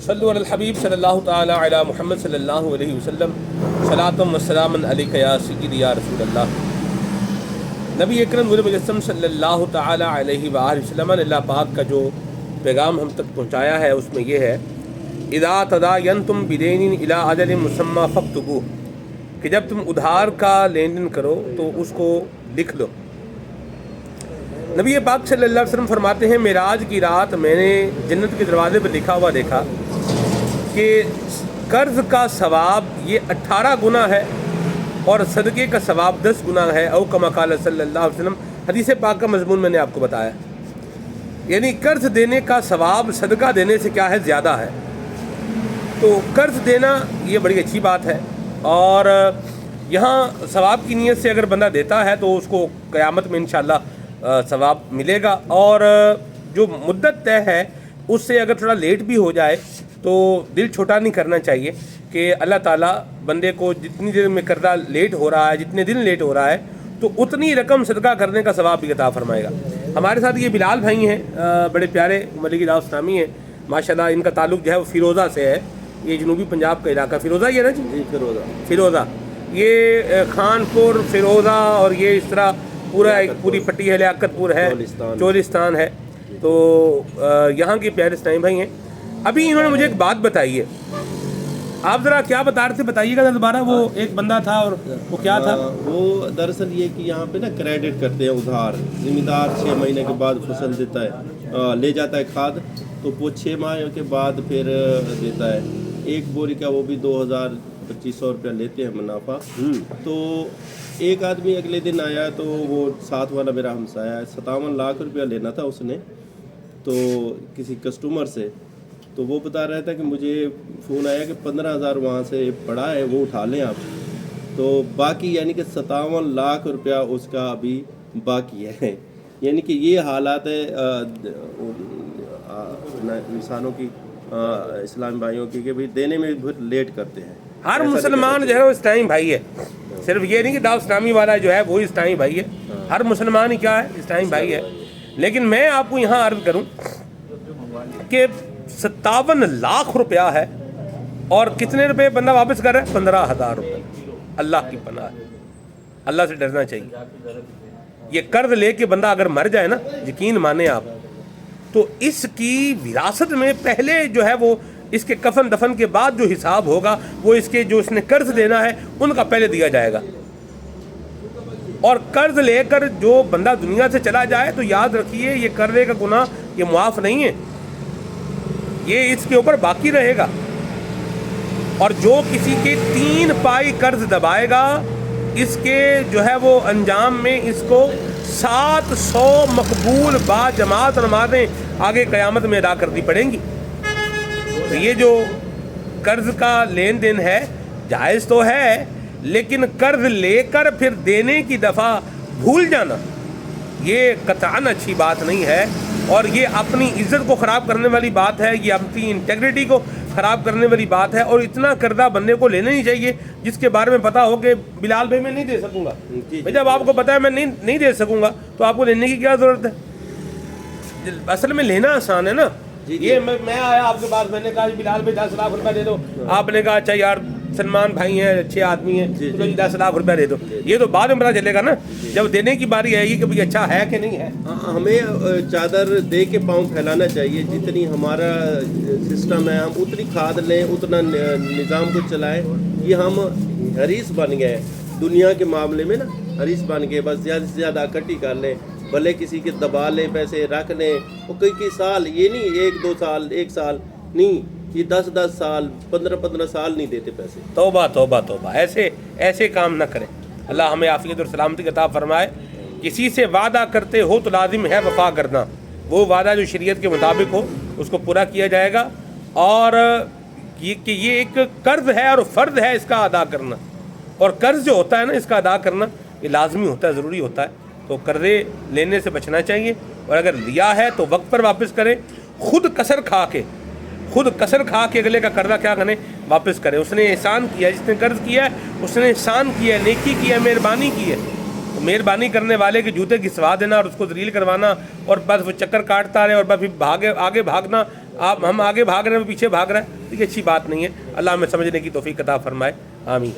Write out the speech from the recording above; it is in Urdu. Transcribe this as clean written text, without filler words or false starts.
صلو علی الحبیب صلی اللہ تعالی علی محمد صلی اللہ علیہ وسلم صلاۃ و سلام علیک یا سیدی یا رسول اللہ۔ نبی اکرم نور مجسم صلی اللہ تعالی علیہ وآلہ وسلم نے اللہ پاک کا جو پیغام ہم تک پہنچایا ہے اس میں یہ ہے، اذا تداینتم بدین الی اجل مسمی فاکتبوہ، کہ جب تم ادھار کا لین دین کرو تو اس کو لکھ لو۔ نبی پاک صلی اللہ علیہ وسلم فرماتے ہیں، معراج کی رات میں نے جنت کے دروازے پر لکھا ہوا دیکھا کہ قرض کا ثواب یہ 18 گنا ہے اور صدقے کا ثواب 10 گنا ہے، او کما قال صلی اللہ علیہ وسلم۔ حدیث پاک کا مضمون میں نے آپ کو بتایا، یعنی قرض دینے کا ثواب صدقہ دینے سے کیا ہے، زیادہ ہے۔ تو قرض دینا یہ بڑی اچھی بات ہے، اور یہاں ثواب کی نیت سے اگر بندہ دیتا ہے تو اس کو قیامت میں انشاءاللہ ثواب ملے گا، اور جو مدت طے ہے اس سے اگر تھوڑا لیٹ بھی ہو جائے تو دل چھوٹا نہیں کرنا چاہیے کہ اللہ تعالیٰ بندے کو جتنی دیر میں قرضہ لیٹ ہو رہا ہے، جتنے دن لیٹ ہو رہا ہے، تو اتنی رقم صدقہ کرنے کا ثواب بھی عطا فرمائے گا۔ ہمارے ساتھ یہ بلال بھائی ہیں، بڑے پیارے ملکی دعوت اسلامی ہیں ماشاءاللہ۔ ان کا تعلق جو ہے وہ فیروزہ سے ہے، یہ جنوبی پنجاب کا علاقہ فیروزہ ہی ہے نا جی؟ فیروزہ، یہ خان پور فیروزہ اور یہ اس طرح پورا ایک پوری پٹی ہے، لیاقت پور ہے، چولستان ہے، تو یہاں کے پیارے اسلامی بھائی ہیں۔ ابھی انہوں نے مجھے ایک بات بتائی ہے، آپ ذرا کیا بتا رہے تھے، بتائیے گا دوبارہ۔ وہ ایک بندہ تھا اور وہ کیا تھا؟ وہ دراصل یہ کہ یہاں پہ نا کریڈٹ کرتے ہیں ادھار، زمیندار 6 مہینے کے بعد فصل دیتا ہے، لے جاتا ہے کھاد، تو وہ 6 ماہ کے بعد پھر دیتا ہے ایک بوری کا، وہ بھی 2200-2500 روپیہ لیتے ہیں منافع۔ تو ایک آدمی اگلے دن آیا تو وہ ساتھ والا میرا ہمسایہ ہے، 57 لاکھ روپیہ لینا تھا اس نے تو کسی کسٹمر سے، تو وہ بتا رہا تھا کہ مجھے فون آیا کہ 15,000 وہاں سے پڑا ہے، وہ اٹھا لیں آپ، تو باقی یعنی کہ 57 لاکھ روپیہ اس کا ابھی باقی ہے۔ یعنی کہ یہ حالات ہے انسانوں کی، اسلام بھائیوں کی، کہ بھائی دینے میں بہت لیٹ کرتے ہیں۔ ہر مسلمان جو ہے وہ اسلامی بھائی ہے، صرف یہ نہیں کہ دعوت اسلامی والا جو ہے وہی اسلامی بھائی ہے، ہر مسلمان ہی کیا ہے، اسلامی بھائی ہے۔ لیکن میں آپ کو یہاں عرض کروں کہ 57 لاکھ روپیہ ہے اور کتنے روپے بندہ واپس کر رہا ہے؟ 15,000 روپے۔ اللہ کی پناہ ہے، اللہ سے ڈرنا چاہیے۔ یہ قرض لے کے بندہ اگر مر جائے نا، یقین مانیں آپ، تو اس کی وراثت میں پہلے جو ہے وہ اس کے کفن دفن کے بعد جو حساب ہوگا وہ اس کے جو اس نے قرض دینا ہے ان کا پہلے دیا جائے گا۔ اور قرض لے کر جو بندہ دنیا سے چلا جائے تو یاد رکھیے یہ قرضے کا گناہ یہ معاف نہیں ہے، یہ اس کے اوپر باقی رہے گا۔ اور جو کسی کے 3 پائی قرض دبائے گا، اس کے جو ہے وہ انجام میں اس کو 700 مقبول با جماعت نمازیں آگے قیامت میں ادا کرنی پڑیں گی۔ تو یہ جو قرض کا لین دین ہے جائز تو ہے، لیکن قرض لے کر پھر دینے کی دفعہ بھول جانا یہ قطعاً اچھی بات نہیں ہے، اور یہ اپنی عزت کو خراب کرنے والی بات ہے، یہ اپنی انٹیگریٹی کو خراب کرنے والی بات ہے، اور اتنا قرضہ بندے کو لینا نہیں چاہیے جس کے بارے میں پتا ہو کہ بلال بھائی میں نہیں دے سکوں گا۔ جب آپ کو پتا ہے میں نہیں دے سکوں گا تو آپ کو لینے کی کیا ضرورت ہے؟ اصل میں لینا آسان ہے نا۔ یہ میں آیا آپ کے پاس، میں نے کہا بلال بھائی 10 لاکھ روپیہ دے دو، آپ نے کہا اچھا یار سلمان بھائی ہیں، اچھے آدمی ہیں، تو 10 لاکھ روپیہ دے دو، یہ تو بعد میں پتا چلے گا نا جب دینے کی باری آئے گی کہ اچھا ہے کہ نہیں ہے۔ ہمیں چادر دے کے پاؤں پھیلانا چاہیے، جتنی ہمارا سسٹم ہے ہم اتنی کھاد لیں، اتنا نظام کو چلائیں۔ یہ ہم حریص بن گئے دنیا کے معاملے میں نا، حریص بن گئے، بس زیادہ سے زیادہ اکٹھی کر لیں، بھلے کسی کے دبا لیں، پیسے رکھ لیں، وہ کئی سال، یہ نہیں 1-2 سال 1 سال نہیں، یہ 10 سال 15 سال نہیں دیتے پیسے۔ توبہ توبہ توبہ، ایسے کام نہ کریں۔ اللہ ہمیں عافیت اور سلامتی عطا فرمائے۔ کسی سے وعدہ کرتے ہو تو لازم ہے وفا کرنا، وہ وعدہ جو شریعت کے مطابق ہو اس کو پورا کیا جائے گا، اور یہ ایک قرض ہے اور فرض ہے اس کا ادا کرنا، اور قرض جو ہوتا ہے نا اس کا ادا کرنا یہ لازمی ہوتا ہے، ضروری ہوتا ہے۔ تو قرضے لینے سے بچنا چاہیے، اور اگر لیا ہے تو وقت پر واپس کریں، خود کسر کھا کے اگلے کا قرضہ کیا کریں، واپس کریں۔ اس نے احسان کیا، جس نے قرض کیا ہے اس نے احسان کیا، نیکی کی ہے، مہربانی کی ہے، تو مہربانی کرنے والے کے جوتے کی سوا دینا اور اس کو ذلیل کروانا اور بس وہ چکر کاٹتا رہے اور بس آگے بھاگنا، ہم آگے بھاگ رہے ہیں وہ پیچھے بھاگ رہا ہے، یہ اچھی بات نہیں ہے۔ اللہ ہمیں سمجھنے کی توفیق عطا فرمائے، آمین۔